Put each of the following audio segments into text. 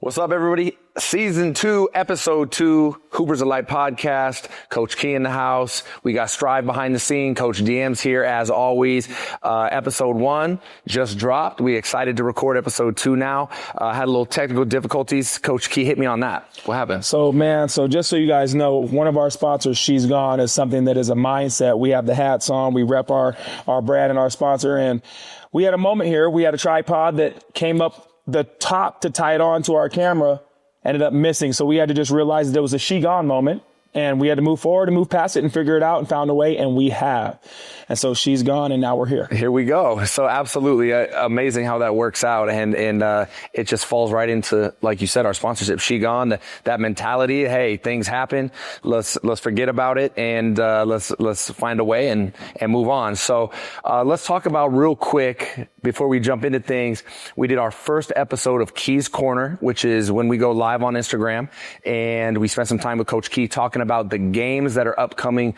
What's up, everybody? Season 2, episode 2, Hoopers Alive podcast. Coach Key in the house. We got Strive behind the scene. Coach DM's here as always. Episode 1 just dropped. We excited to record episode 2 now. Had a little technical difficulties. Coach Key, hit me on that. What happened? So just so you guys know, one of our sponsors, She's Gone, is something that is a mindset. We have the hats on. We rep our brand and our sponsor. And we had a moment here. We had a tripod that came up the top to tie it on to our camera, ended up missing. So we had to just realize that there was a She Gone moment, and we had to move forward and move past it and figure it out and found a way, and we have. And so she's gone, and now we're here. Here we go. So absolutely amazing how that works out. And it just falls right into, like you said, our sponsorship, She Gone, that mentality. Hey, things happen. Let's forget about it and let's find a way and move on. So let's talk about real quick before we jump into things. We did our first episode of Key's Corner, which is when we go live on Instagram, and we spent some time with Coach Key talking about the games that are upcoming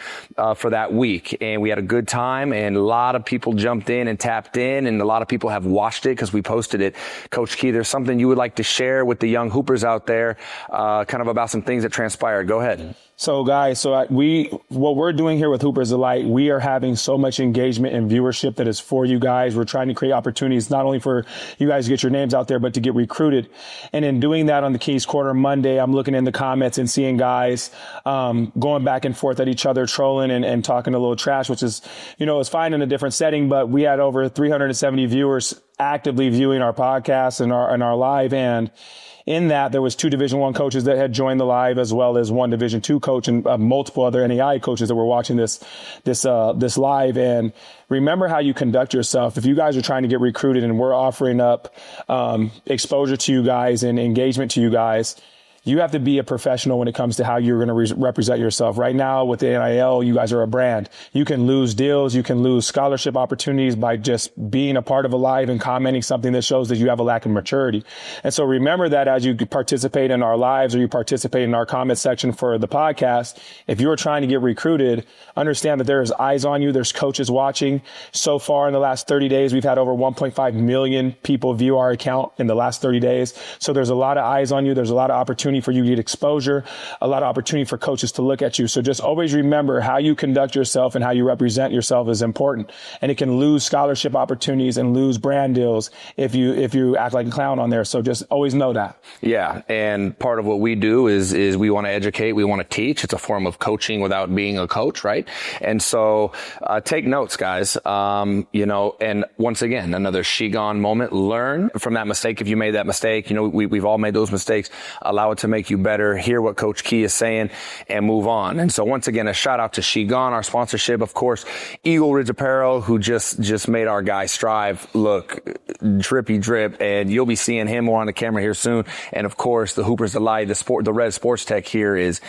for that week. And we had a good time, and a lot of people jumped in and tapped in, and a lot of people have watched it because we posted it. Coach Key, there's something you would like to share with the young hoopers out there, kind of about some things that transpired. Go ahead. So guys, what we're doing here with Hoopers Delight, we are having so much engagement and viewership that is for you guys. We're trying to create opportunities not only for you guys to get your names out there, but to get recruited. And in doing that on the Keys Corner Monday, I'm looking in the comments and seeing guys going back and forth at each other, trolling and talking a little trash, which is, it's fine in a different setting. But we had over 370 viewers actively viewing our podcast and our live. And in that, there was 2 Division I coaches that had joined the live, as well as 1 Division II coach and multiple other NAI coaches that were watching this live. And remember how you conduct yourself. If you guys are trying to get recruited and we're offering up exposure to you guys and engagement to you guys, you have to be a professional when it comes to how you're going to represent yourself. Right now with the NIL, you guys are a brand. You can lose deals. You can lose scholarship opportunities by just being a part of a live and commenting something that shows that you have a lack of maturity. And so remember that as you participate in our lives or you participate in our comment section for the podcast, if you're trying to get recruited, understand that there's eyes on you. There's coaches watching. So far in the last 30 days, we've had over 1.5 million people view our account in the last 30 days. So there's a lot of eyes on you. There's a lot of opportunity for you to get exposure, a lot of opportunity for coaches to look at you. So just always remember how you conduct yourself and how you represent yourself is important. And it can lose scholarship opportunities and lose brand deals if you act like a clown on there. So just always know that. Yeah. And part of what we do is we want to educate. We want to teach. It's a form of coaching without being a coach, right? And so take notes, guys. And once again, another She Gone moment. Learn from that mistake. If you made that mistake, we've all made those mistakes. Allow it to make you better, hear what Coach Key is saying, and move on. And so once again, a shout out to She Gone, our sponsorship, of course, Eagle Ridge Apparel, who just made our guy Strive look drippy drip, and you'll be seeing him more on the camera here soon. And of course, the Hoopers Delight, the red sports tech here is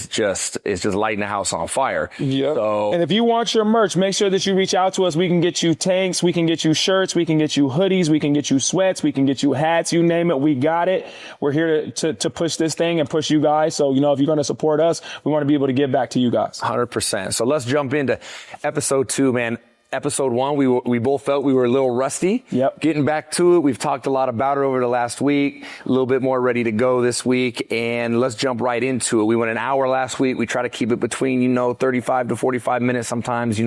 just lighting the house on fire. Yep. So, and if you want your merch, make sure that you reach out to us. We can get you tanks, we can get you shirts, we can get you hoodies, we can get you sweats, we can get you hats, you name it, we got it. We're here to push this thing and push you guys. So, if you're going to support us, we want to be able to give back to you guys. 100%. So let's jump into episode 2, man. Episode 1, we both felt we were a little rusty. Yep. Getting back to it. We've talked a lot about it over the last week, a little bit more ready to go this week. And let's jump right into it. We went an hour last week. We try to keep it between, 35 to 45 minutes. Sometimes,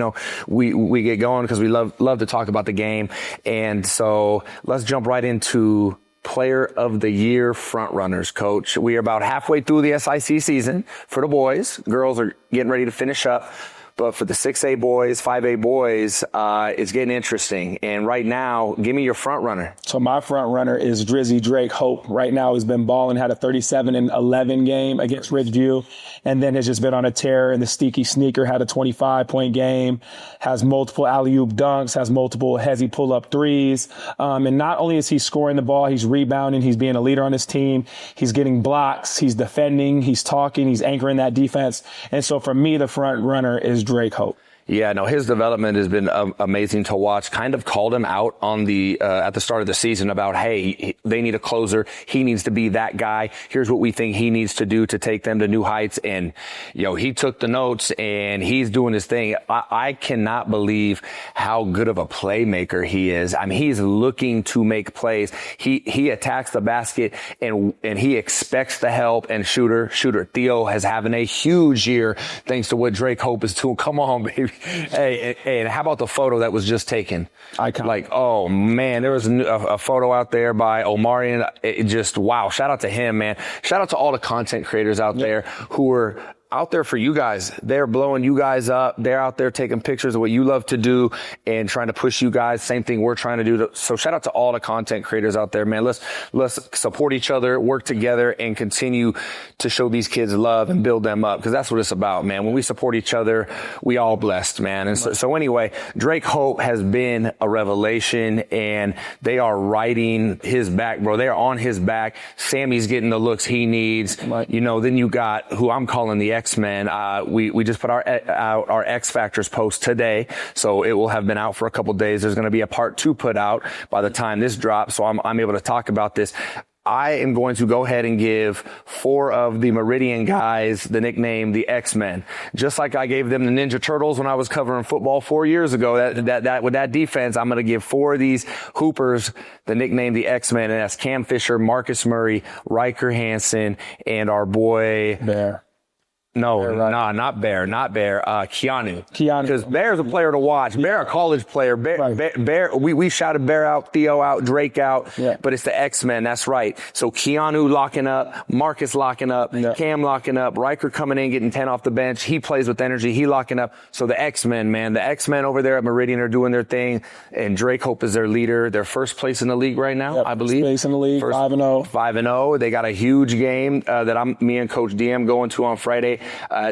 we get going because we love to talk about the game. And so let's jump right into Player of the Year frontrunners, Coach. We are about halfway through the SIC season for the boys. Girls are getting ready to finish up. But for the 6A boys, 5A boys, it's getting interesting. And right now, give me your front runner. So my front runner is Drizzy Drake Hope. Right now, he's been balling, had a 37-11 game against Ridgeview, and then has just been on a tear. And the Steaky Sneaker had a 25-point game, has multiple alley-oop dunks, has multiple hezzy pull-up threes. And not only is he scoring the ball, he's rebounding, he's being a leader on his team, he's getting blocks, he's defending, he's talking, he's anchoring that defense. And so for me, the front runner is Drake Hope. Yeah, no, his development has been amazing to watch. Kind of called him out on the at the start of the season about, hey, they need a closer. He needs to be that guy. Here's what we think he needs to do to take them to new heights. And, he took the notes and he's doing his thing. I cannot believe how good of a playmaker he is. I mean, he's looking to make plays. He attacks the basket and he expects the help. And shooter Theo has having a huge year thanks to what Drake Hope is doing. Come on, baby. Hey, and how about the photo that was just taken? Icon. Like, oh man, there was a photo out there by Omarion. It just, wow. Shout out to him, man. Shout out to all the content creators out there who are out there for you guys. They're blowing you guys up. They're out there taking pictures of what you love to do and trying to push you guys. Same thing we're trying to do. So shout out to all the content creators out there, man. Let's support each other, work together, and continue to show these kids love and build them up, because that's what it's about, man. When we support each other, we all blessed, man. And so anyway, Drake Hope has been a revelation, and they are riding his back, bro. They are on his back. Sammy's getting the looks he needs. Right. Then you got who I'm calling the X-Men. We just put our X Factors post today, so it will have been out for a couple days. There's going to be a part 2 put out by the time this drops, so I'm able to talk about this. I am going to go ahead and give 4 of the Meridian guys the nickname the X-Men, just like I gave them the Ninja Turtles when I was covering football 4 years ago. That with that defense, I'm going to give 4 of these Hoopers the nickname the X-Men, and that's Cam Fisher, Marcus Murray, Riker Hansen, and our boy Bear. No, not Bear. Keanu. Keanu. Because Bear's a player to watch. Bear, a college player. Bear, we shouted Bear out, Theo out, Drake out, but it's the X-Men. That's right. So Keanu locking up, Marcus locking up, Cam locking up, Riker coming in, getting 10 off the bench. He plays with energy. He locking up. So the X-Men, man, the X-Men over there at Meridian are doing their thing, and Drake Hope is their leader. They're first place in the league right now, I believe. Place in the league, 5-0. 5-0. They got a huge game that me and Coach DM going to on Friday.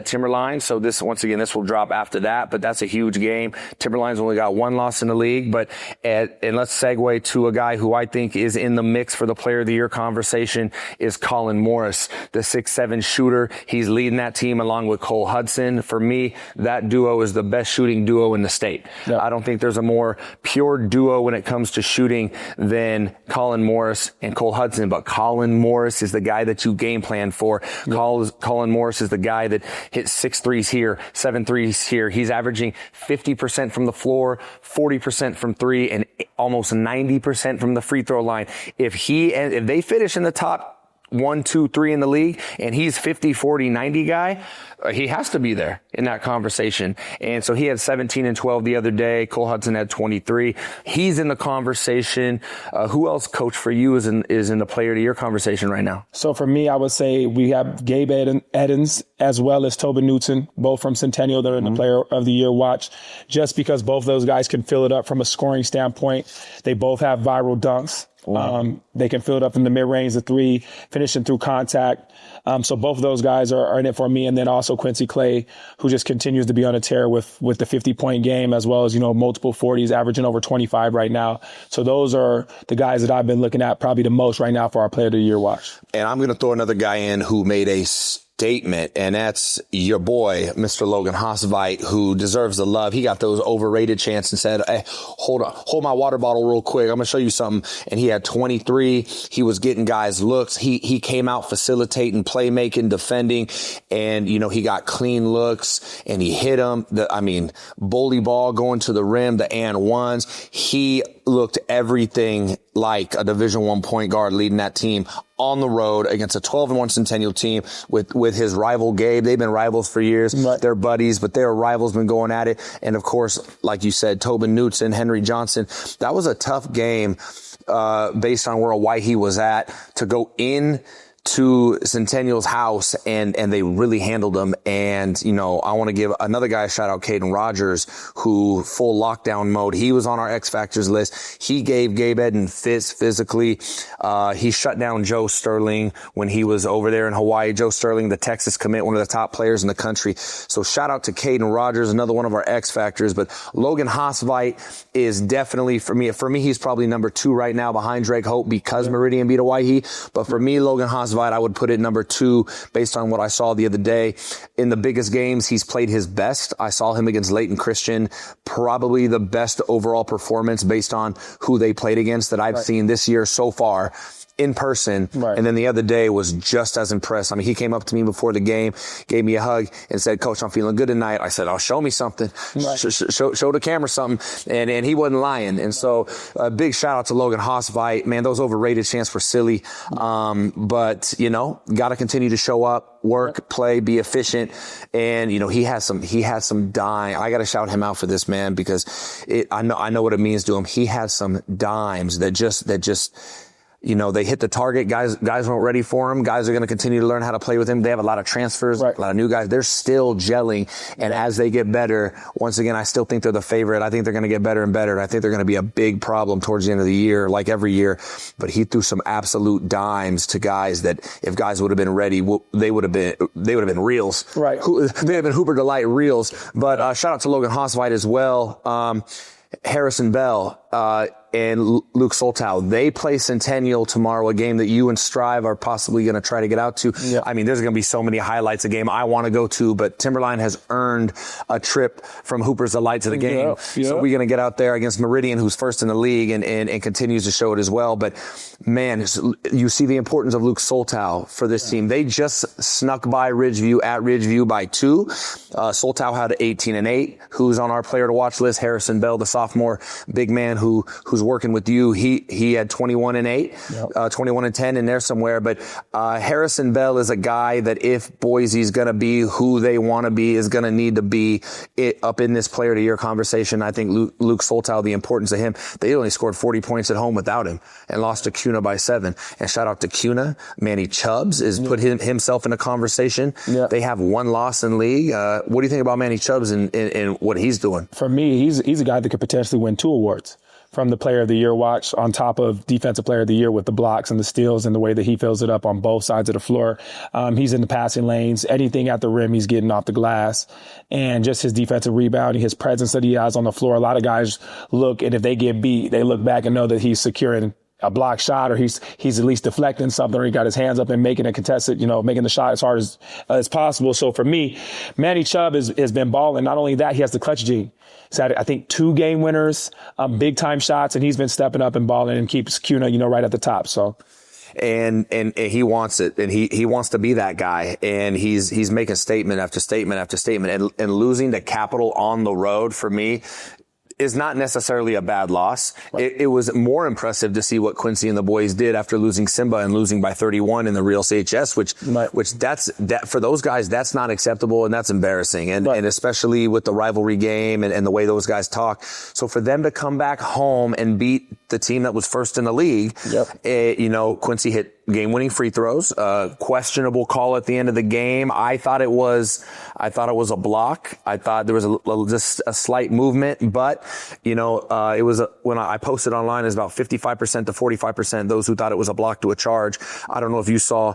Timberline. So this will drop after that, but that's a huge game. Timberline's only got 1 loss in the league, and let's segue to a guy who I think is in the mix for the Player of the Year conversation is Colin Morris, the 6'7" shooter. He's leading that team along with Cole Hudson. For me, that duo is the best shooting duo in the state. Yep. I don't think there's a more pure duo when it comes to shooting than Colin Morris and Cole Hudson, but Colin Morris is the guy that you game plan for. Yep. Colin Morris is the guy that hits 6 threes here, 7 threes here. He's averaging 50% from the floor, 40% from 3, and almost 90% from the free throw line. If they finish in the top 1, 2, 3 in the league, and he's 50, 40, 90 guy, he has to be there in that conversation. And so he had 17 and 12 the other day. Cole Hudson had 23. He's in the conversation. Who else, Coach, for you is in the Player of the Year conversation right now? So for me, I would say we have Gabe Edens as well as Tobin Newton, both from Centennial. They're in the Player of the Year watch, just because both of those guys can fill it up from a scoring standpoint. They both have viral dunks. Wow. They can fill it up in the mid-range, the 3, finishing through contact. So both of those guys are in it for me. And then also Quincy Clay, who just continues to be on a tear with the 50-point game, as well as, multiple 40s, averaging over 25 right now. So those are the guys that I've been looking at probably the most right now for our Player of the Year watch. And I'm going to throw another guy in who made a statement, and that's your boy, Mr. Logan Hosvite, who deserves the love. He got those overrated chants and said, hey, hold my water bottle real quick. I'm going to show you something. And he had 23. He was getting guys looks. He came out facilitating, playmaking, defending, and, he got clean looks, and he hit them. Bully ball going to the rim, the and ones. He looked everything like a Division I point guard leading that team on the road against a 12-1 Centennial team with his rival Gabe. They've been rivals for years. Right. They're buddies, but their rivals been going at it. And of course, like you said, Tobin Newton, Henry Johnson. That was a tough game, based on where Waihe was at, to go in to Centennial's house, and they really handled them. And, I want to give another guy a shout out, Caden Rogers, who full lockdown mode. He was on our X Factors list. He gave Gabe Eden fits physically. He shut down Joe Sterling when he was over there in Hawaii. Joe Sterling, the Texas commit, one of the top players in the country. So shout out to Caden Rogers, another one of our X Factors. But Logan Hosvite is definitely, for me, he's probably number 2 right now behind Drake Hope, because Meridian beat Hawaii. But for me, Logan Hosvite Hasvite, I would put it number 2 based on what I saw the other day. In the biggest games, he's played his best. I saw him against Leighton Christian, probably the best overall performance based on who they played against that I've seen this year so far in person. And then the other day was just as impressed. I mean, he came up to me before the game, gave me a hug and said, "Coach, I'm feeling good tonight." I said, "Oh, show me something. Show the camera something." And he wasn't lying. And so a big shout out to Logan Hasvite. Man, those overrated chants were silly. But you know, got to continue to show up, work, play, be efficient. And you know, he has some dime. I got to shout him out for this, man, because I know what it means to him. He has some dimes that just, you know, they hit the target. Guys weren't ready for him. Guys are going to continue to learn how to play with him. They have a lot of transfers, a lot of new guys. They're still gelling. And as they get better, once again, I still think they're the favorite. I think they're going to get better and better. I think they're going to be a big problem towards the end of the year, like every year. But he threw some absolute dimes to guys that if guys would have been ready, they would have been reels. They'd have been Hooper Delight reels. But, shout out to Logan Hasvite as well. Harrison Bell, and Luke Soltow, they play Centennial tomorrow, a game that you and Strive are possibly going to try to get out to. I mean, there's going to be so many highlights, a game I want to go to, but Timberline has earned a trip from Hooper's Delight to the game. So we're going to get out there against Meridian, who's first in the league and continues to show it as well. But man, you see the importance of Luke Soltow for this team. They just snuck by Ridgeview at Ridgeview by 2. Soltow had 18-8, who's on our player to watch list. Harrison Bell, the sophomore big man who's working with you, he had 21-8, 21-10 in there somewhere. But Harrison Bell is a guy that if Boise's going to be who they want to be, is going to need to be up in this player of the year conversation. I think Luke Soltow, the importance of him, they only scored 40 points at home without him and lost to CUNA by 7. And shout out to CUNA. Manny Chubbs is put himself in a conversation. They have 1 loss in league. What do you think about Manny Chubbs and what he's doing? For me, he's a guy that could potentially win 2 awards from the Player of the Year watch, on top of Defensive Player of the Year with the blocks and the steals and the way that he fills it up on both sides of the floor. He's in the passing lanes. Anything at the rim, he's getting off the glass. And just his defensive rebounding, his presence that he has on the floor. A lot of guys look, and if they get beat, they look back and know that he's securing a block shot, or he's at least deflecting something, or he got his hands up and making a contested, making the shot as hard as possible. So for me, Manny Chubb has been balling. Not only that, he has the clutch gene. He's had, I think, 2 game winners, big time shots, and he's been stepping up and balling and keeps CUNA, right at the top. So. And he wants it, and he wants to be that guy, and he's making statement after statement after statement, and losing to Capital on the road for me is not necessarily a bad loss. It was more impressive to see what Quincy and the boys did after losing Simba and losing by 31 in the real CHS, which that's for those guys, that's not acceptable and that's embarrassing. And especially with the rivalry game and the way those guys talk. So for them to come back home and beat the team that was first in the league, Quincy hit game-winning free throws, questionable call at the end of the game. I thought it was a block. I thought there was just a slight movement, but it was when I posted online, it's about 55% to 45% those who thought it was a block to a charge. I don't know if you saw.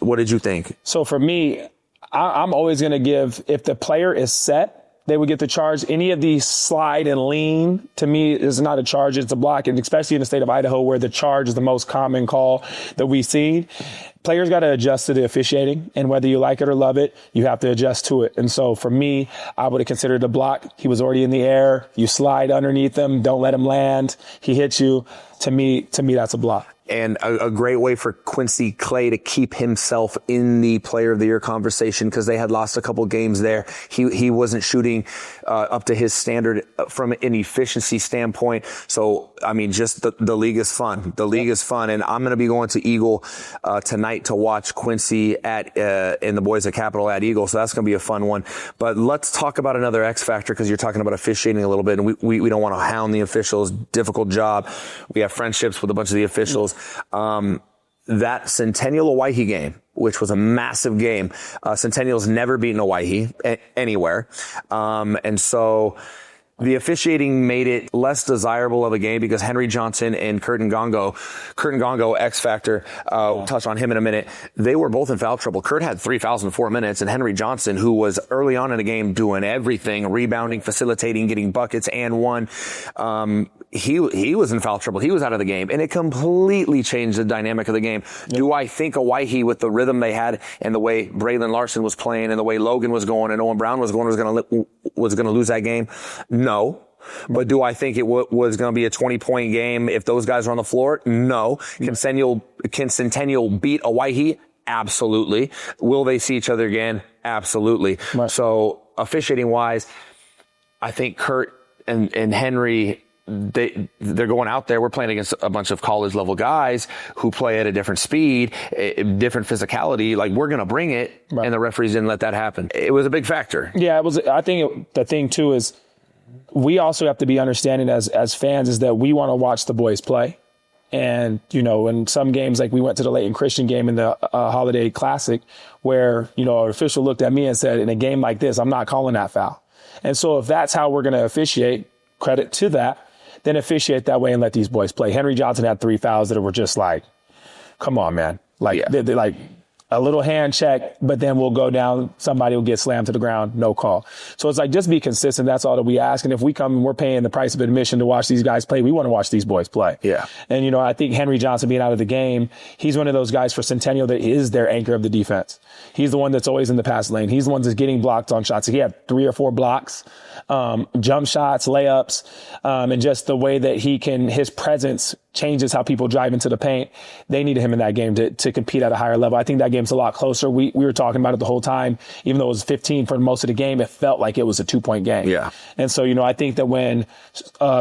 What did you think? So for me, I'm always going to give, if the player is set, they would get the charge. Any of these slide and lean, to me, is not a charge, it's a block. And especially in the state of Idaho, where the charge is the most common call that we've seen, players got to adjust to the officiating. And whether you like it or love it, you have to adjust to it. And so for me, I would have considered a block. He was already in the air. You slide underneath him. Don't let him land. He hits you. To me, that's a block. And a great way for Quincy Clay to keep himself in the Player of the Year conversation, because they had lost a couple games there. He wasn't shooting up to his standard from an efficiency standpoint. So, I mean, just the league is fun. The league is fun. And I'm going to be going to Eagle tonight to watch Quincy in the boys at Capital at Eagle. So that's going to be a fun one. But let's talk about another X factor, because you're talking about officiating a little bit, and we don't want to hound the officials. Difficult job. We have friendships with a bunch of the officials. That Centennial Owyhee game, which was a massive game, Centennial's never beaten Owyhee anywhere. And so the officiating made it less desirable of a game, because Henry Johnson and Curtin Gongo, X Factor, touch on him in a minute. They were both in foul trouble. Kurt had 3 fouls in 4 minutes, and Henry Johnson, who was early on in the game doing everything, rebounding, facilitating, getting buckets and one, he was in foul trouble. He was out of the game, and it completely changed the dynamic of the game. Yep. Do I think Owyhee, with the rhythm they had and the way Braylon Larson was playing and the way Logan was going and Owen Brown was going, was going to lose that game? No. But do I think it was going to be a 20-point game if those guys were on the floor? No. Can Centennial beat Owyhee? Absolutely. Will they see each other again? Absolutely. Right. So officiating wise, I think Kurt and Henry, they're going out there. We're playing against a bunch of college level guys who play at a different speed, different physicality. Like, we're going to bring it. Right. And the referees didn't let that happen. It was a big factor. Yeah, it was. I think the thing too is we also have to be understanding as fans is that we want to watch the boys play. And, you know, in some games, like we went to the Layton Christian game in the Holiday Classic where, you know, an official looked at me and said, in a game like this, I'm not calling that foul. And so if that's how we're going to officiate, credit to that, then officiate that way and let these boys play. Henry Johnson had 3 fouls that were just like, come on, man. Like, they're like a little hand check, but then we'll go down. Somebody will get slammed to the ground. No call. So it's like, just be consistent. That's all that we ask. And if we come and we're paying the price of admission to watch these guys play, we want to watch these boys play. Yeah. And, you know, I think Henry Johnson being out of the game, he's one of those guys for Centennial that is their anchor of the defense. He's the one that's always in the pass lane. He's the one that's getting blocked on shots. He had 3 or 4 blocks, jump shots, layups, and just the way that his presence changes how people drive into the paint. They needed him in that game to compete at a higher level. I think that game's a lot closer. We were talking about it the whole time. Even though it was 15 for most of the game, it felt like it was a 2-point game. Yeah. And so, you know, I think that when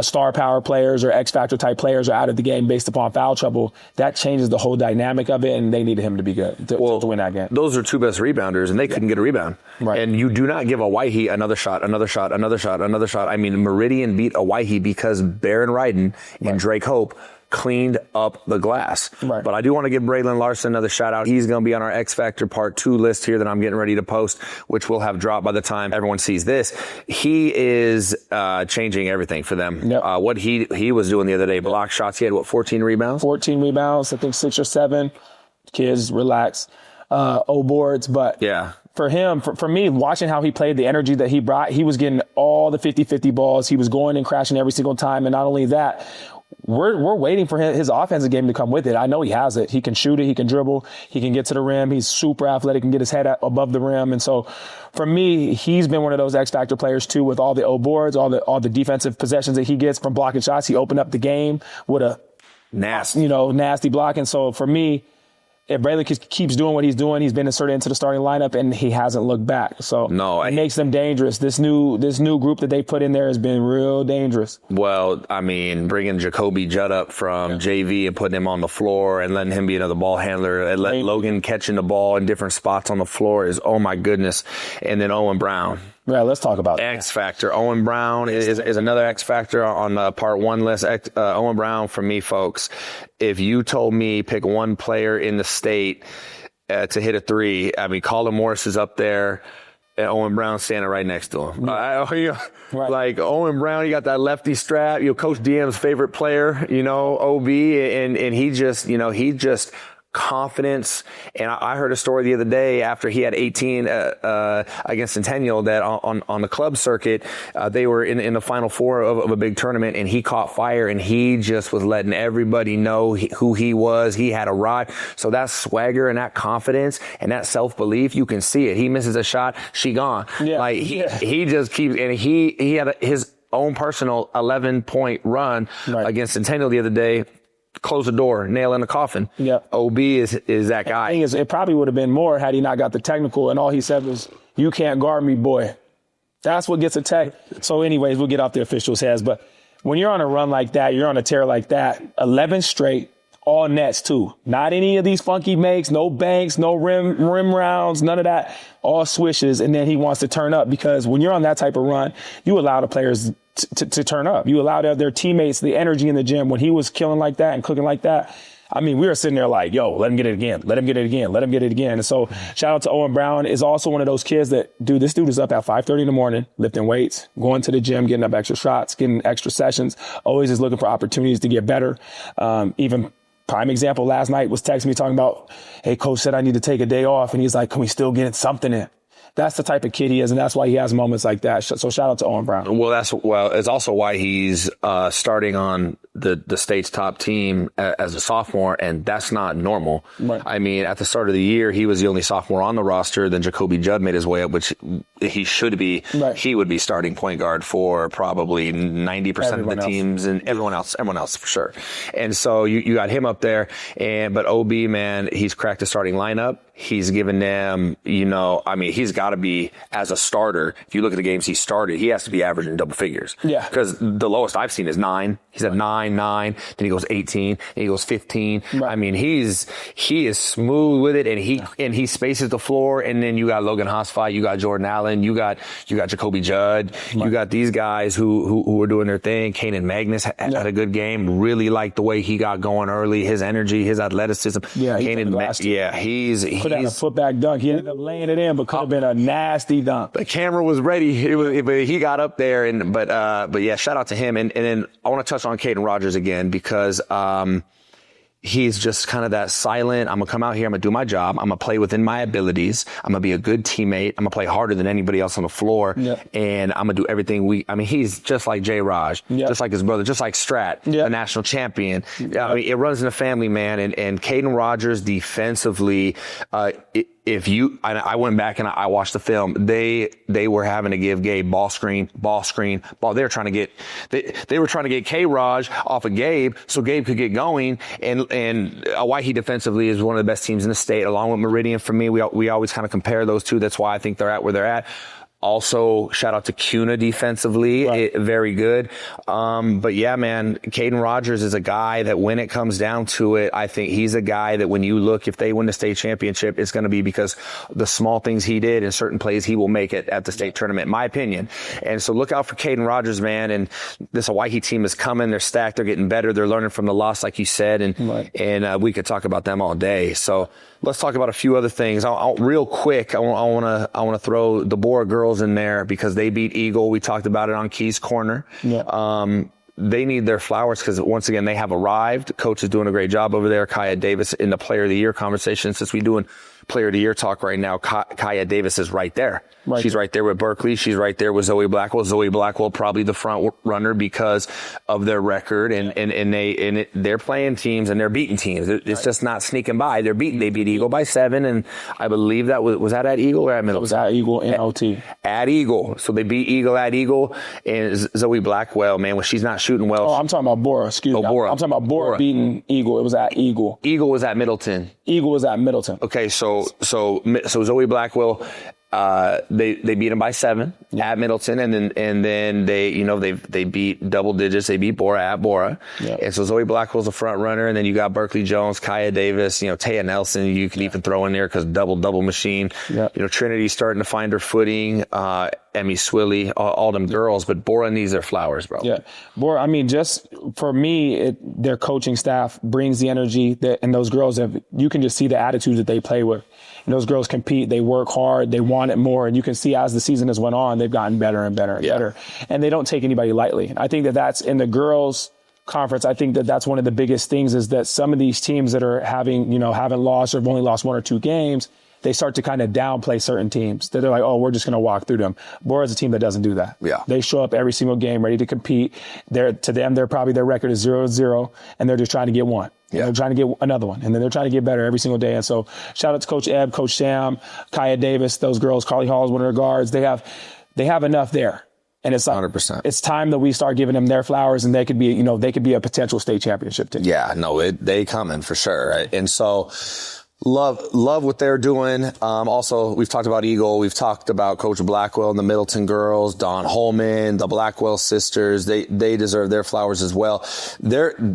star power players or X factor type players are out of the game based upon foul trouble, that changes the whole dynamic of it, and they needed him to be good to win that game. Those are 2 best rebounders, and they couldn't get a rebound. Right. And you do not give Owyhee another shot. I mean, Meridian beat Owyhee because Baron Ryden and Drake Hope cleaned up the glass. Right. But I do want to give Braylon Larson another shout out. He's going to be on our X Factor Part 2 list here that I'm getting ready to post, which will have dropped by the time everyone sees this. He is changing everything for them. Yep. What he was doing the other day, block shots. He had, 14 rebounds? 14 rebounds, I think 6 or 7. Kids, relax. boards. But yeah, for him, for me, watching how he played, the energy that he brought, he was getting all the 50-50 balls. He was going and crashing every single time. And not only that, we're waiting for his offensive game to come with it. I know he has it. He can shoot it. He can dribble. He can get to the rim. He's super athletic and get his head above the rim. And so for me, he's been one of those X factor players too, with all the boards, all the defensive possessions that he gets from blocking shots. He opened up the game with a nasty block. And so for me, if Braylon keeps doing what he's doing, he's been inserted into the starting lineup and he hasn't looked back. So it makes them dangerous. This new group that they put in there has been real dangerous. Well, I mean, bringing Jacoby Judd up from JV and putting him on the floor and letting him be another ball handler and let Logan catching the ball in different spots on the floor is, oh my goodness. And then Owen Brown. Yeah, let's talk about X Factor. Owen Brown is another X Factor on the part one list. Owen Brown, for me, folks, if you told me pick one player in the state to hit a three, I mean, Colin Morris is up there, and Owen Brown standing right next to him. Like Owen Brown, you got that lefty strap. Coach DM's favorite player, OB, and he just confidence. And I heard a story the other day after he had 18 against Centennial that on the club circuit, they were in the Final Four of a big tournament, and he caught fire, and he just was letting everybody know who he was. He had a ride. So that swagger and that confidence and that self-belief, you can see it. He misses a shot, she gone. Yeah. He just keeps, and he had his own personal 11-point run against Centennial the other day. Close the door, nail in the coffin. Yeah. OB is that guy. The thing is, it probably would have been more had he not got the technical, and all he said was, "You can't guard me, boy." That's what gets attacked. So anyways, we'll get off the officials' heads. But when you're on a run like that, you're on a tear like that, 11 straight, all nets too. Not any of these funky makes, no banks, no rim rounds, none of that. All swishes, and then he wants to turn up, because when you're on that type of run, you allow the players to turn up. You allow their teammates the energy in the gym. When he was killing like that and cooking like that, I mean, we were sitting there like, yo, let him get it again. Let him get it again. Let him get it again. And so shout out to Owen Brown. Is also one of those kids that, this dude is up at 5:30 in the morning, lifting weights, going to the gym, getting up extra shots, getting extra sessions, always is looking for opportunities to get better. Even prime example last night was texting me talking about, hey, coach said I need to take a day off. And he's like, can we still get something in? that's the type of kid he is, and that's why he has moments like that. So shout out to Owen Brown. Well, it's also why he's starting on the state's top team as a sophomore, and that's not normal. Right. I mean, at the start of the year, he was the only sophomore on the roster. Then Jacoby Judd made his way up, which he should be. Right. He would be starting point guard for probably 90% of the teams, and everyone else for sure. And so you got him up there, but OB, man, he's cracked the starting lineup. He's given them, he's got to be, as a starter, if you look at the games he started, he has to be averaging double figures. Yeah. Because the lowest I've seen is 9. He's at 9, then he goes 18, then he goes 15. Right. I mean, he is smooth with it, and he spaces the floor, and then you got Logan Hosfai, you got Jordan Allen, you got Jacoby Judd, you got these guys who are doing their thing. Kanan Magnus had a good game. Really liked the way he got going early, his energy, his athleticism. Yeah, he's put out a footback dunk. He ended up laying it in, but could have been a nasty dunk. The camera was ready. But he got up there, but yeah, shout out to him. And then I want to touch on Caden Rogers again, because he's just kind of that silent, I'm going to come out here, I'm going to do my job, I'm going to play within my abilities, I'm going to be a good teammate, I'm going to play harder than anybody else on the floor, and I'm going to do everything he's just like J. Raj, just like his brother, just like Strat, the national champion. I mean, it runs in the family, man, and Caden Rogers defensively, I went back and I watched the film. They were having to give Gabe ball screen. They were trying to get K-Raj off of Gabe so Gabe could get going. And Hawaii defensively is one of the best teams in the state, along with Meridian. For me, we always kind of compare those two. That's why I think they're at where they're at. Also, shout out to CUNA defensively. Very good. But yeah, man, Caden Rogers is a guy that when it comes down to it, I think he's a guy that when you look, if they win the state championship, it's going to be because the small things he did and certain plays he will make it at the state tournament, in my opinion. And so look out for Caden Rogers, man. And this Hawaii team is coming. They're stacked. They're getting better. They're learning from the loss, like you said. And we could talk about them all day. So let's talk about a few other things. Real quick, I want to throw the Bora girls in there because they beat Eagle. We talked about it on Keys Corner. They need their flowers because, once again, they have arrived. Coach is doing a great job over there. Kaya Davis in the Player of the Year conversation. Since we're doing Player of the Year talk right now, Kaya Davis is right there. She's right there with Berkeley. She's right there with Zoe Blackwell. Zoe Blackwell probably the front runner because of their record, and they're playing teams and they're beating teams. It's just not sneaking by. They beat Eagle by 7, and I believe that was that at Eagle or at Middle? It was at Eagle in OT. At Eagle. So they beat Eagle at Eagle, and Zoe Blackwell, man, when she's not shooting well. Oh, I'm talking about Bora. Excuse me. Bora. I'm talking about Bora beating Eagle. It was at Eagle. Eagle was at Middleton. Eagle was at Middleton. Okay, so Zoe Blackwell, they beat them by 7 at Middleton, and then they beat double digits. They beat Bora at Bora, and so Zoe Blackwell's the front runner, and then you got Berkeley Jones, Kaya Davis, Taya Nelson. You can even throw in there because double machine. Trinity's starting to find her footing. Emmy Swilly, all them girls, but Bora needs their flowers, bro. Yeah, Bora. I mean, just for me, their coaching staff brings the energy and those girls you can just see the attitude that they play with. And those girls compete, they work hard, they want it more, and you can see as the season has went on, they've gotten better and better and better. And they don't take anybody lightly. I think that's in the girls' conference. I think that's one of the biggest things is that some of these teams that are haven't lost or have only lost 1 or 2 games, they start to kind of downplay certain teams. That they're like, oh, we're just going to walk through them. Bora's a team that doesn't do that. They show up every single game ready to compete. Their record is 0-0, and they're just trying to get one. They're trying to get another one, and then they're trying to get better every single day. And so shout out to Coach Ebb, Coach Sam, Kaya Davis, those girls. Carly Hall is one of their guards. They have enough there. And it's like 100%. It's time that we start giving them their flowers, and they could be a potential state championship team. Yeah, no, they coming for sure. Right? And so love what they're doing. Also, we've talked about Eagle. We've talked about Coach Blackwell and the Middleton girls, Dawn Holman, the Blackwell sisters. They deserve their flowers as well.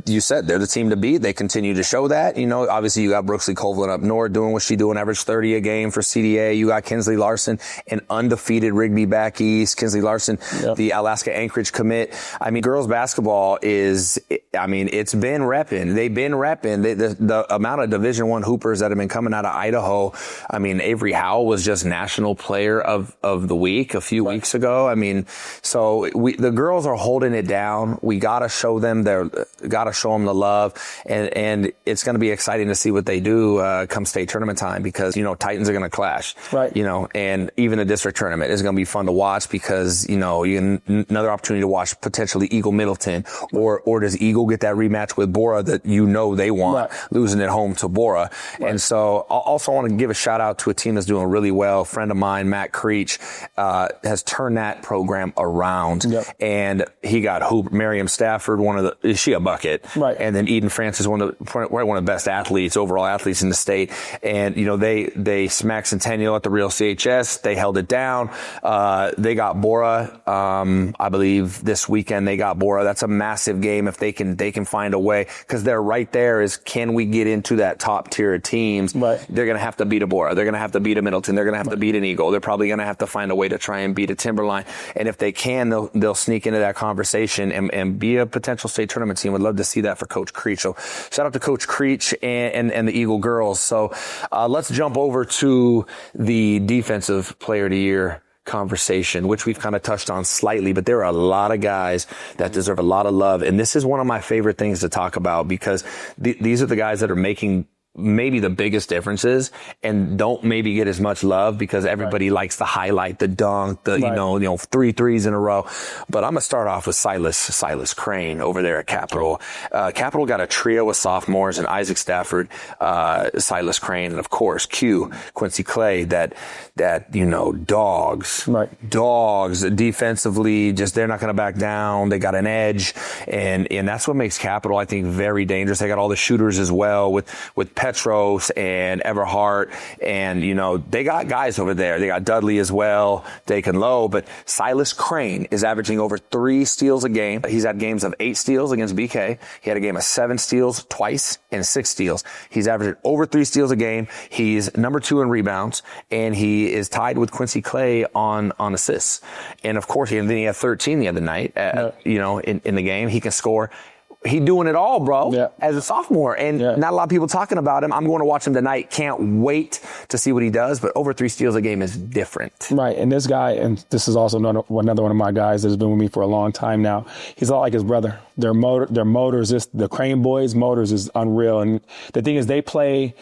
You said they're the team to beat. They continue to show that. Obviously you got Brooksley Coveland up north doing what she doing, average 30 a game for CDA. You got Kinsley Larson, an undefeated Rigby back east. Kinsley Larson, the Alaska Anchorage commit. I mean, girls basketball I mean, it's been repping. They've been repping. The amount of Division I hoopers that have been coming out of Idaho. I mean, Avery Howell was just National Player of the Week a few weeks ago. I mean, so the girls are holding it down. We gotta show them the love, and it's going to be exciting to see what they do come state tournament time, because Titans are going to clash. Right. And even the district tournament is going to be fun to watch, because another opportunity to watch potentially Eagle Middleton, or does Eagle get that rematch with Bora that they want, losing at home to Bora. And so I also want to give a shout out to a team that's doing really well. A friend of mine, Matt Creech, has turned that program around, and he got Miriam Stafford, is she a bucket? Right. And then Eden Francis, one of the best athletes, overall athletes in the state. And, they smacked Centennial at the Real CHS. They held it down. They got Bora, I believe this weekend they got Bora. That's a massive game if they can find a way, because they're right there is, can we get into that top tier of teams? Right. They're going to have to beat a Bora. They're going to have to beat a Middleton. They're going to have to beat an Eagle. They're probably going to have to find a way to try and beat a Timberline. And if they can, they'll sneak into that conversation and be a potential state tournament team. Would love to see that for Coach Creech. So shout out to Coach Creech and the Eagle girls. So let's jump over to the Defensive Player of the Year conversation, which we've kind of touched on slightly, but there are a lot of guys that deserve a lot of love. And this is one of my favorite things to talk about, because these are the guys that are making maybe the biggest differences and don't maybe get as much love, because everybody likes to highlight the dunk, 3 threes in a row. But I'm going to start off with Silas Crane over there at Capital. Capital got a trio of sophomores, and Isaac Stafford, Silas Crane, and of course Quincy Clay, that dogs defensively, just they're not going to back down. They got an edge, and that's what makes Capital, I think, very dangerous. They got all the shooters as well with Petros and Everhart, and they got guys over there. They got Dudley as well, Dakin Lowe, but Silas Crane is averaging over 3 steals a game. He's had games of 8 steals against BK. He had a game of 7 steals twice and 6 steals. He's averaging over 3 steals a game. He's number 2 in rebounds, and he is tied with Quincy Clay on assists. And of course, then he had 13 the other night, in the game. He can score. He doing it all, bro, as a sophomore. And not a lot of people talking about him. I'm going to watch him tonight. Can't wait to see what he does. But over 3 steals a game is different. Right. And this guy, and this is also another one of my guys that has been with me for a long time now. He's a lot like his brother. Their motors, the Crane boys' motors is unreal. And the thing is, they play.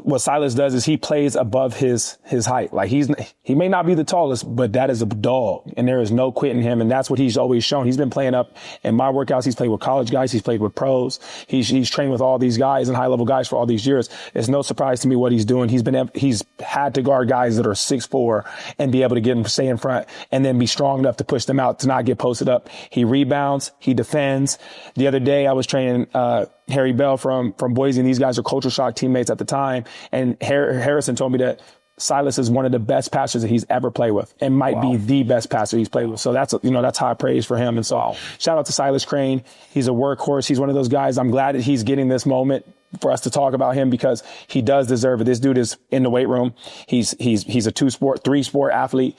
What Silas does is he plays above his height. Like he may not be the tallest, but that is a dog, and there is no quitting him. And that's what he's always shown. He's been playing up in my workouts. He's played with college guys. He's played with pros. He's trained with all these guys and high level guys for all these years. It's no surprise to me what he's doing. He's had to guard guys that are 6'4" and be able to get them to stay in front, and then be strong enough to push them out to not get posted up. He rebounds. He defends. The other day I was training, Harry Bell from Boise, and these guys are Culture Shock teammates at the time. And Harrison told me that Silas is one of the best passers that he's ever played with, and might be the best passer he's played with. So that's high praise for him. And so shout out to Silas Crane. He's a workhorse. He's one of those guys. I'm glad that he's getting this moment for us to talk about him, because he does deserve it. This dude is in the weight room. He's a 3-sport athlete.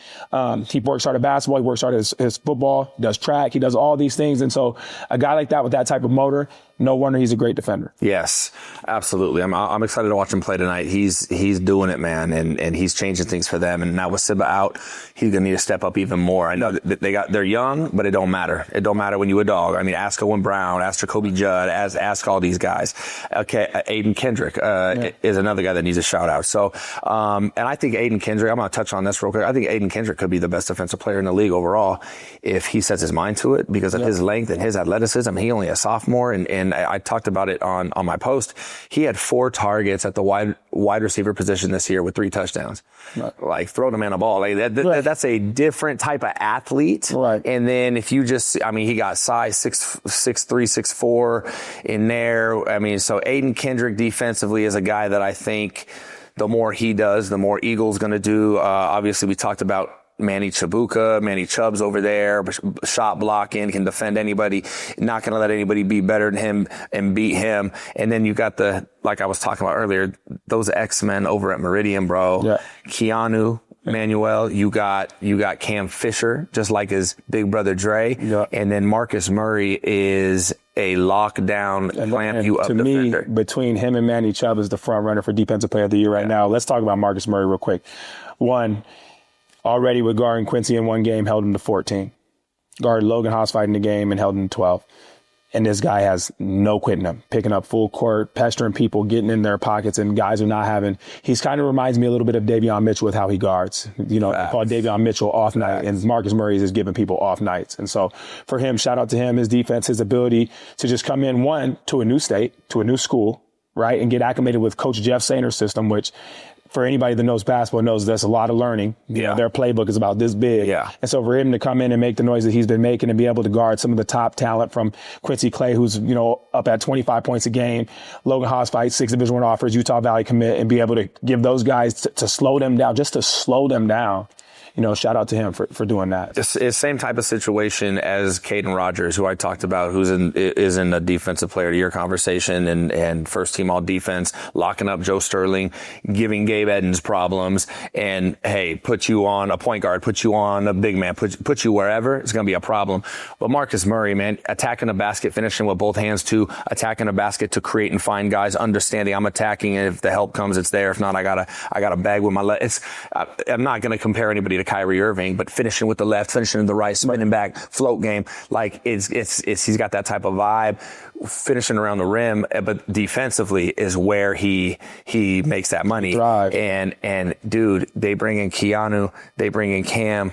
He works hard at basketball. He works hard at his football, does track. He does all these things. And so a guy like that with that type of motor, no wonder he's a great defender. Yes, absolutely. I'm excited to watch him play tonight. He's doing it, man, and he's changing things for them. And now with Sibba out, he's gonna need to step up even more. I know that they're young, but it don't matter. It don't matter when you a dog. I mean, ask Owen Brown, ask Jacoby Judd, ask all these guys. Okay, Aiden Kendrick is another guy that needs a shout out. So, and I think Aiden Kendrick, I'm gonna touch on this real quick. I think Aiden Kendrick could be the best defensive player in the league overall if he sets his mind to it, because of his length and his athleticism. He only a sophomore, and I talked about it on my post. He had 4 targets at the wide receiver position this year with 3 touchdowns. Right. Like, throw the man a ball. Like that's a different type of athlete. Right. And then if you he got size 6'3", 6'4" in there. I mean, so Aiden Kendrick defensively is a guy that I think the more he does, the more Eagles going to do. Obviously, we talked about Manny Chubb's over there, shot blocking, can defend anybody, not going to let anybody be better than him and beat him. And then you got like I was talking about earlier, those X-Men over at Meridian, bro. Yeah. Keanu, Manuel. You got Cam Fisher, just like his big brother Dre. Yeah. And then Marcus Murray is a lockdown, clamp you up to defender. me, between him and Manny Chubb is the front runner for Defensive Player of the Year right now. Let's talk about Marcus Murray real quick. One, already with guarding Quincy in one game, held him to 14. Guarded Logan Hosfite in the game and held him to 12. And this guy has no quitting him, picking up full court, pestering people, getting in their pockets, and guys are not having. He's kind of reminds me a little bit of Davion Mitchell with how he guards. You know, called Davion Mitchell off night, and Marcus Murray is giving people off nights. And so for him, shout out to him, his defense, his ability to just come in, one, to a new state, to a new school, right, and get acclimated with Coach Jeff Saner's system, which for anybody that knows basketball knows that's a lot of learning. You know, their playbook is about this big. Yeah. And so for him to come in and make the noise that he's been making and be able to guard some of the top talent from Quincy Clay, who's, you know, up at 25 points a game, Logan Hosfite, 6 Division I offers, Utah Valley commit, and be able to give those guys to slow them down, just to slow them down. You know, shout out to him for doing that. It's the same type of situation as Caden Rogers, who I talked about, is in the Defensive Player of the Year conversation and first team all defense, locking up Joe Sterling, giving Gabe Edens problems, and hey, put you on a point guard, put you on a big man, put you wherever, it's going to be a problem. But Marcus Murray, man, attacking the basket, finishing with both hands too, attacking the basket to create and find guys, understanding I'm attacking, and if the help comes, it's there. If not, I got a bag with my left. I'm not going to compare anybody to Kyrie Irving, but finishing with the left, finishing with the right, spinning back, float game, like it's he's got that type of vibe. Finishing around the rim, but defensively is where he makes that money. Drive. And dude, they bring in Keanu, they bring in Cam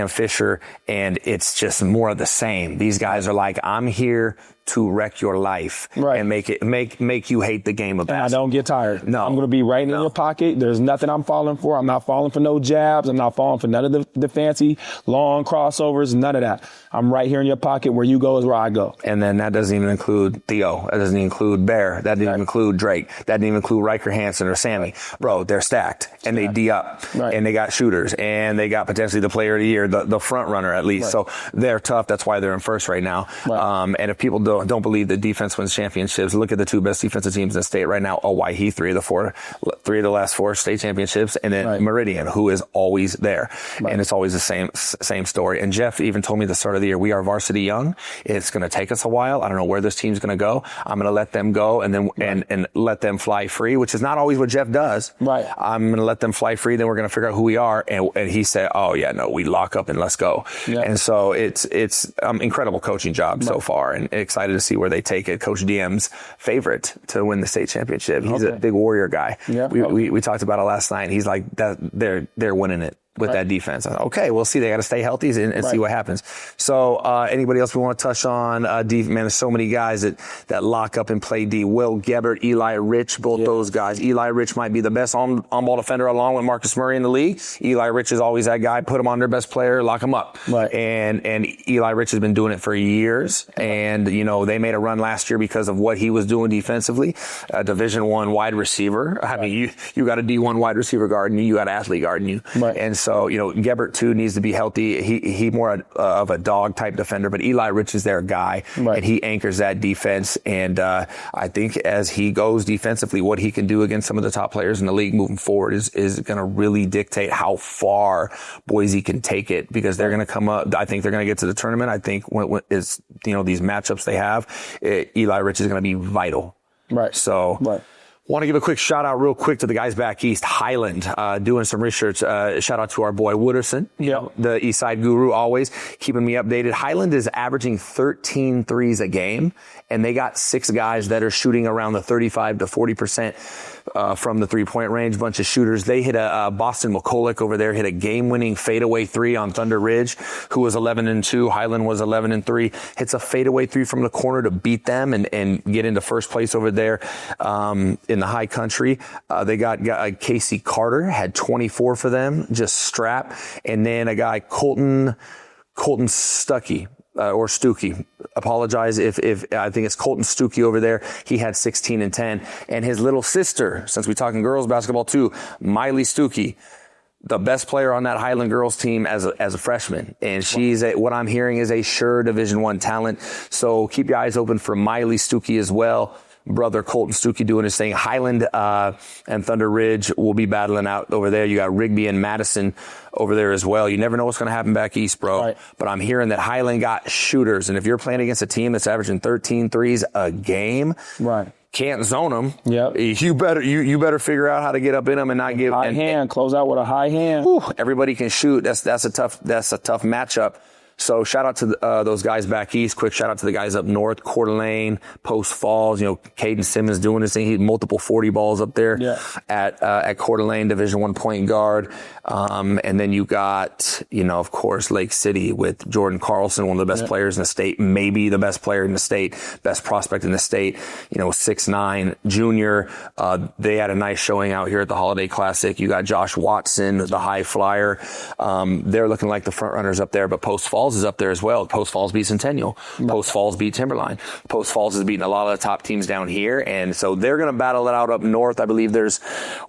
Fisher, and it's just more of the same. These guys are like, I'm here to wreck your life, right, and make you hate the game of basketball. And I don't get tired. No, I'm going to be right in your pocket. There's nothing I'm falling for. I'm not falling for no jabs. I'm not falling for none of the fancy long crossovers. None of that. I'm right here in your pocket. Where you go is where I go. And then that doesn't even include Theo. That doesn't even include Bear. That didn't even include Drake. That didn't even include Riker Hansen or Sammy. Bro, they're stacked, and they D up, and they got shooters, and they got potentially the player of the year, the front runner at least. So they're tough. That's why they're in first right now. And if people don't believe that defense wins championships, look at the two best defensive teams in the state right now. Owyhee, three of the last 4 state championships, and then Meridian, who is always there. And it's always the same story. And Jeff even told me at the start of the year, we are varsity young. It's going to take us a while. I don't know where this team's going to go. I'm going to let them go and then and let them fly free, which is not always what Jeff does. Right. I'm going to let them fly free. Then we're going to figure out who we are. And he said, oh yeah, no, we lock up and let's go. Yeah. And so it's incredible coaching job so far, and excited to see where they take it. Coach DM's favorite to win the state championship. He's a big Warrior guy. Yeah. We talked about it last night. He's like that. They're winning it with that defense. Okay, we'll see. They got to stay healthy and see what happens. So, anybody else we want to touch on? Man, there's so many guys that lock up and play D. Will Gebert, Eli Rich, both those guys. Eli Rich might be the best on-ball defender along with Marcus Murray in the league. Eli Rich is always that guy. Put him on their best player, lock him up. Right. And Eli Rich has been doing it for years. And, you know, they made a run last year because of what he was doing defensively. Division I wide receiver. I mean, you got a D1 wide receiver guarding you. You got an athlete guarding you. Right. And so, you know, Gebert too needs to be healthy. He more of a dog type defender, but Eli Rich is their guy, and he anchors that defense. And I think as he goes defensively, what he can do against some of the top players in the league moving forward is going to really dictate how far Boise can take it, because they're going to come up. I think they're going to get to the tournament. I think when is, you know, these matchups they have, Eli Rich is going to be vital. Right. So. Right. Want to give a quick shout out real quick to the guys back east, Highland, doing some research. Shout out to our boy Wooderson, the East Side guru, always keeping me updated. Highland is averaging 13 threes a game, and they got 6 guys that are shooting around the 35 to 40% from the 3-point range. Bunch of shooters. They hit Boston McCulloch over there, hit a game-winning fadeaway 3 on Thunder Ridge, who was 11-2. Highland was 11-3. Hits a fadeaway 3 from the corner to beat them and get into first place over there in the high country. They got Casey Carter, had 24 for them, just strap. And then a guy, Colton Stuckey. Or Stuckey. Apologize if I think it's Colton Stuckey over there. He had 16 and 10. And his little sister, since we're talking girls basketball too, Miley Stuckey, the best player on that Highland girls team as a freshman. And she's what I'm hearing is a sure Division I talent. So keep your eyes open for Miley Stuckey as well. brother Colton Stuckey doing his thing. Highland and Thunder Ridge will be battling out over there. You got Rigby and Madison over there as well. You never know what's going to happen back east, bro. Right. But I'm hearing that Highland got shooters, and if you're playing against a team that's averaging 13 threes a game, right, can't zone them. Yep. You better figure out how to get up in them and not give high hand. Close out with a high hand. Whew, everybody can shoot. That's a tough matchup. So shout out to those guys back east. Quick shout out to the guys up north, Coeur d'Alene, Post Falls. You know, Caden Simmons doing his thing. He had multiple 40 balls up there at Coeur d'Alene, Division I point guard. And then you got, you know, of course, Lake City with Jordan Carlson, one of the best players in the state, maybe the best player in the state, best prospect in the state. You know, 6'9" junior. They had a nice showing out here at the Holiday Classic. You got Josh Watson, the high flyer. They're looking like the front runners up there, but Post Falls is up there as well. Post Falls beat Centennial. Post Falls beat Timberline. Post Falls is beating a lot of the top teams down here, and so they're going to battle it out up north. I believe there's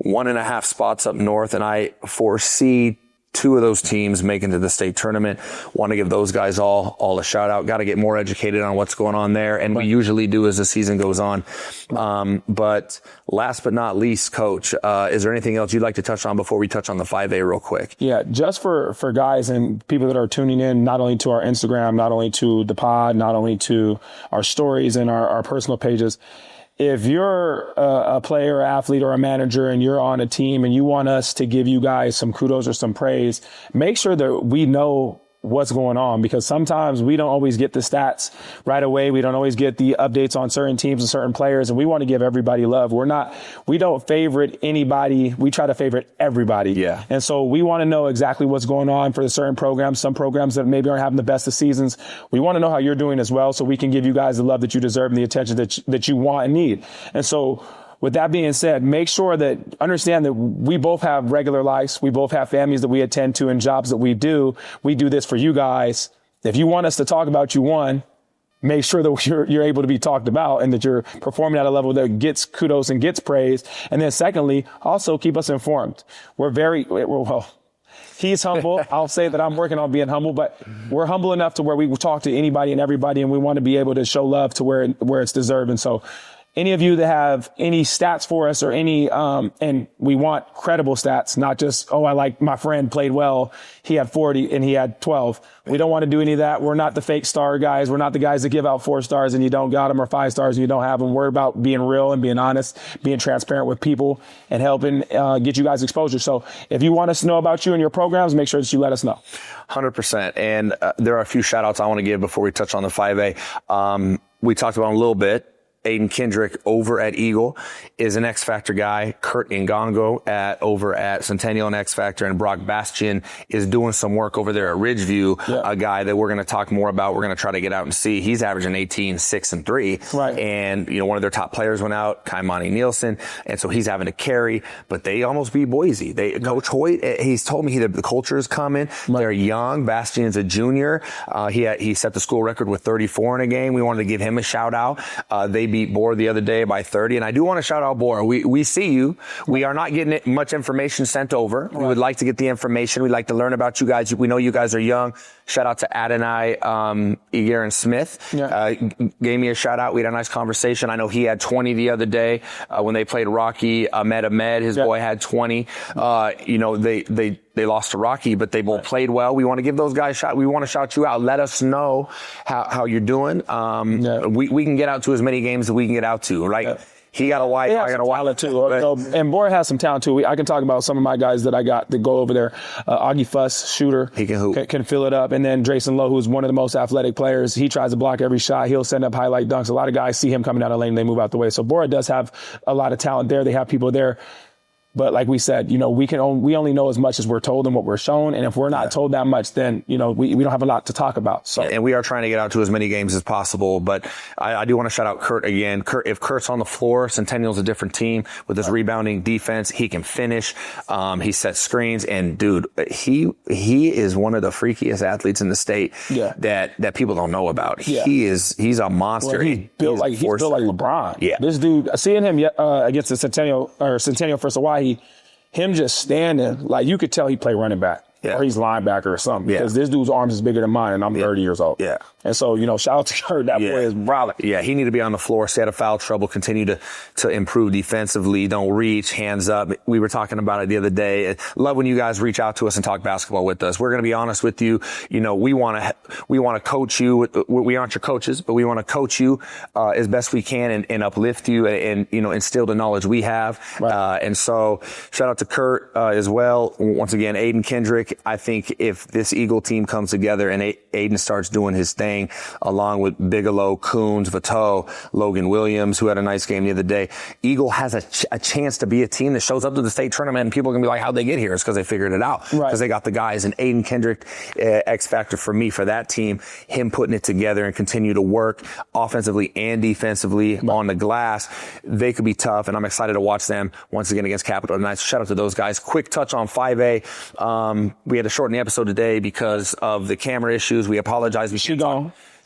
1.5 spots up north, and I foresee 2 of those teams making to the state tournament. Want to give those guys all a shout out. Got to get more educated on what's going on there, and we usually do as the season goes on. But last but not least, Coach, is there anything else you'd like to touch on before we touch on the 5A real quick? Yeah, just for guys and people that are tuning in, not only to our Instagram, not only to the pod, not only to our stories and our personal pages. If you're a player, athlete, or a manager and you're on a team and you want us to give you guys some kudos or some praise, make sure that we know what's going on, because sometimes we don't always get the stats right away. We don't always get the updates on certain teams and certain players, and we want to give everybody love. We don't favorite anybody. We try to favorite everybody. Yeah. And so we want to know exactly what's going on for the certain programs, some programs that maybe aren't having the best of seasons. We want to know how you're doing as well, so we can give you guys the love that you deserve and the attention that you want and need. And so with that being said, make sure that understand that we both have regular lives. We both have families that we attend to and jobs that we do. We do this for you guys. If you want us to talk about you, one, make sure that you're able to be talked about and that you're performing at a level that gets kudos and gets praise. And then secondly, also keep us informed. He's humble. I'll say that I'm working on being humble, but we're humble enough to where we will talk to anybody and everybody, and we want to be able to show love to where it's deserved. And so any of you that have any stats for us or any, and we want credible stats, not just, I like my friend played well. He had 40 and he had 12. We don't want to do any of that. We're not the fake star guys. We're not the guys that give out 4 stars and you don't got them, or 5 stars and you don't have them. We're about being real and being honest, being transparent with people and helping, get you guys exposure. So if you want us to know about you and your programs, make sure that you let us know. 100%. And there are a few shout outs I want to give before we touch on the 5A. We talked about them a little bit. Aiden Kendrick over at Eagle is an X Factor guy. Kurt Ngongo over at Centennial and X Factor, and Brock Bastian is doing some work over there at Ridgeview, a guy that we're going to talk more about. We're going to try to get out and see. He's averaging 18, 6, and 3. Right. And, you know, one of their top players went out, Kaimani Nielsen, and so he's having to carry, but they almost beat Boise. Coach Hoyt, he's told me the culture is coming. Right. They're young. Bastian's a junior. He set the school record with 34 in a game. We wanted to give him a shout out. They beat Bohr the other day by 30. And I do want to shout out Bohr. We see you. We are not getting much information sent over. Right. We would like to get the information. We'd like to learn about you guys. We know you guys are young. Shout out to Adonai Egarin Smith. Gave me a shout out. We had a nice conversation. I know he had 20 the other day when they played Rocky. Ahmed, his boy, had 20. You know, they lost to Rocky, but they both played well. We want to give those guys a shot. We want to shout you out. Let us know how you're doing. We can get out to as many games as we can get out to, right? Yeah. He got a wife, I got a wife too. And Bohr has some talent too. I can talk about some of my guys that I got that go over there. Augie Fuss, shooter. He can hoop. Can fill it up. And then Drayson Lowe, who's one of the most athletic players. He tries to block every shot. He'll send up highlight dunks. A lot of guys see him coming down the lane, they move out the way. So Bohr does have a lot of talent there. They have people there. But like we said, you know, we only know as much as we're told and what we're shown. And if we're not told that much, then, you know, we don't have a lot to talk about. So, and we are trying to get out to as many games as possible. But I do want to shout out Kurt again. If Kurt's on the floor, Centennial's a different team with his rebounding defense. He can finish. He sets screens. And dude, he is one of the freakiest athletes in the state that people don't know about. Yeah. He's a monster. Well, he's built like LeBron. Yeah. This dude, seeing him against the Centennial first of all, him just standing, like you could tell he played running back. or he's linebacker or something. Yeah. Because this dude's arms is bigger than mine, and I'm 30 years old. Yeah. And so, you know, shout out to Kurt. That boy is brolic. Yeah, he need to be on the floor, stay out of foul trouble, continue to improve defensively, don't reach, hands up. We were talking about it the other day. Love when you guys reach out to us and talk basketball with us. We're going to be honest with you. You know, we want to coach you. We aren't your coaches, but we want to coach you as best we can and uplift you and, you know, instill the knowledge we have. Right. And so shout out to Kurt as well. Once again, Aiden Kendrick. I think if this Eagle team comes together and Aiden starts doing his thing along with Bigelow, Coons, Vito, Logan Williams, who had a nice game the other day, Eagle has a chance to be a team that shows up to the state tournament and people are going to be like, how'd they get here? It's because they figured it out. Because they got the guys. And Aiden Kendrick, X factor for me for that team, him putting it together and continue to work offensively and defensively on the glass. They could be tough, and I'm excited to watch them once again against Capital tonight. Shout out to those guys. Quick touch on 5A. We had to shorten the episode today because of the camera issues. We apologize.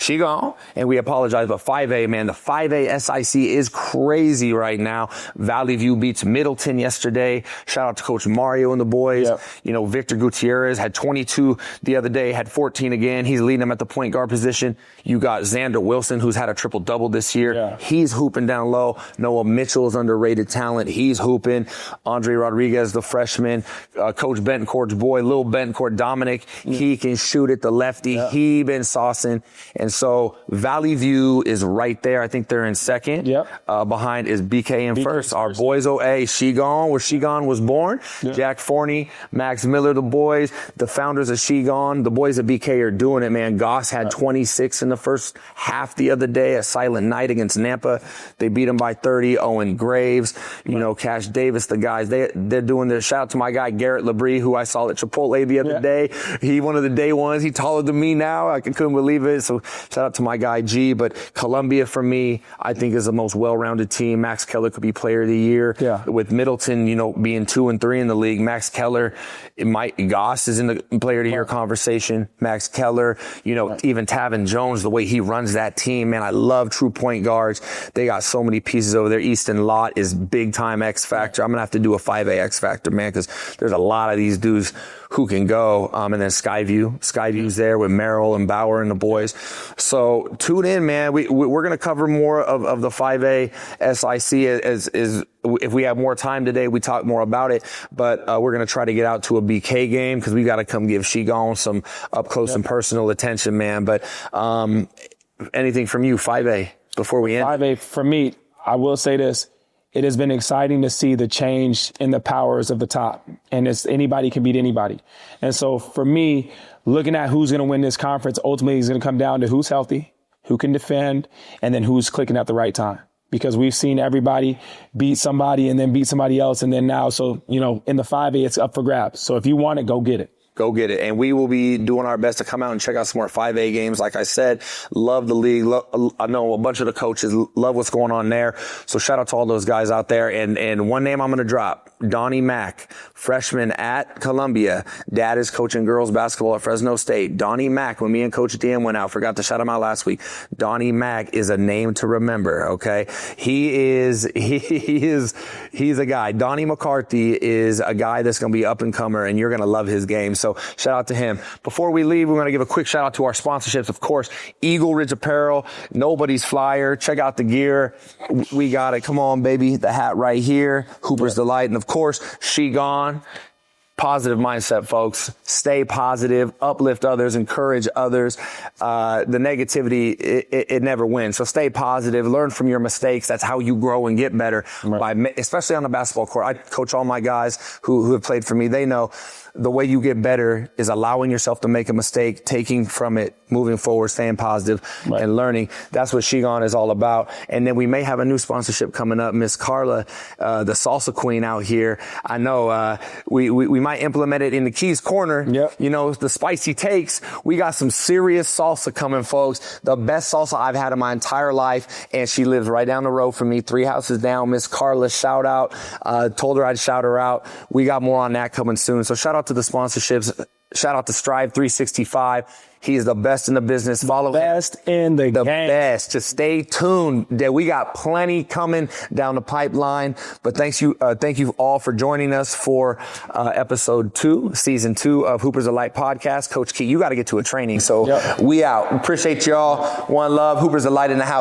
She gone, and we apologize, but 5A, man, the 5A SIC is crazy right now. Valley View beats Middleton yesterday. Shout out to Coach Mario and the boys. Yep. You know, Victor Gutierrez had 22 the other day, had 14 again. He's leading them at the point guard position. You got Xander Wilson, who's had a triple-double this year. Yeah. He's hooping down low. Noah Mitchell is underrated talent. He's hooping. Andre Rodriguez, the freshman. Coach Bentoncourt's boy, Lil Bentoncourt, Dominic. He can shoot it, the lefty. He been saucing. And so Valley View is right there. I think they're in second. Behind is BK in first. Our boys OA, She Gone, where She Gone was born. Jack Forney, Max Miller, the boys, the founders of She Gone. The boys at BK are doing it, man. Goss had 26 in the first half the other day. A silent night against Nampa. They beat them by 30. Owen Graves, you know, Cash Davis, the guys, they're doing their shout out to my guy, Garrett Labrie, who I saw at Chipotle the other day. He one of the day ones. He taller than me now. I couldn't believe it. So shout out to my guy G. But Columbia, for me, I think is the most well-rounded team. Max Keller could be player of the year. With Middleton, you know, being 2 and 3 in the league. Max Keller, Goss is in the player of the year conversation. Max Keller, you know, even Tavin Jones, the way he runs that team, man, I love true point guards. They got so many pieces over there. Easton Lott is big time X factor. I'm going to have to do a 5A X factor, man, because there's a lot of these dudes who can go. And then Skyview's there with Merrill and Bauer and the boys. So tune in, man. We're going to cover more of the 5A SIC as if we have more time today, we talk more about it, but we're going to try to get out to a BK game because we got to come give She Gone some up close and personal attention, man. But anything from you, 5A, before we end? 5A, for me, I will say this. It has been exciting to see the change in the powers of the top, and it's anybody can beat anybody. And so for me, looking at who's going to win this conference, ultimately is going to come down to who's healthy, who can defend, and then who's clicking at the right time. Because we've seen everybody beat somebody and then beat somebody else. And then now, so, you know, in the 5A, it's up for grabs. So if you want it, go get it. Go get it. And we will be doing our best to come out and check out some more 5A games. Like I said, love the league. I know a bunch of the coaches love what's going on there. So shout out to all those guys out there. And one name I'm going to drop, Donnie Mack, freshman at Columbia. Dad is coaching girls basketball at Fresno State. Donnie Mack, when me and Coach DM went out, forgot to shout him out last week. Donnie Mack is a name to remember. Okay. He's a guy. Donnie McCarthy is a guy that's going to be up and comer, and you're going to love his game. So shout out to him. Before we leave, we're going to give a quick shout out to our sponsorships. Of course, Eagle Ridge Apparel, Nobody's Flyer. Check out the gear. We got it. Come on, baby. The hat right here. Hooper's Delight. And of course, She Gone. Positive mindset, folks. Stay positive, uplift others, encourage others. The negativity, it never wins. So stay positive, learn from your mistakes. That's how you grow and get better. Especially on the basketball court. I coach all my guys who have played for me. They know the way you get better is allowing yourself to make a mistake, taking from it, moving forward, staying positive, and learning. That's what She Gone is all about. And then we may have a new sponsorship coming up. Miss Carla, the salsa queen out here. I know we might implement it in the Keys Corner. You know, the spicy takes. We got some serious salsa coming, folks. The best salsa I've had in my entire life. And she lives right down the road from me, 3 houses down. Miss Carla, shout out. Told her I'd shout her out. We got more on that coming soon. So shout out to the sponsorships. Shout out to Strive 365. He is the best in the business. Follow Best in the game. best. Just stay tuned. That we got plenty coming down the pipeline. But thank you all for joining us for episode 2, season 2 of Hoopers of Light podcast. Coach Key, you got to get to a training, so we out. Appreciate y'all. One love. Hoopers of Light in the house.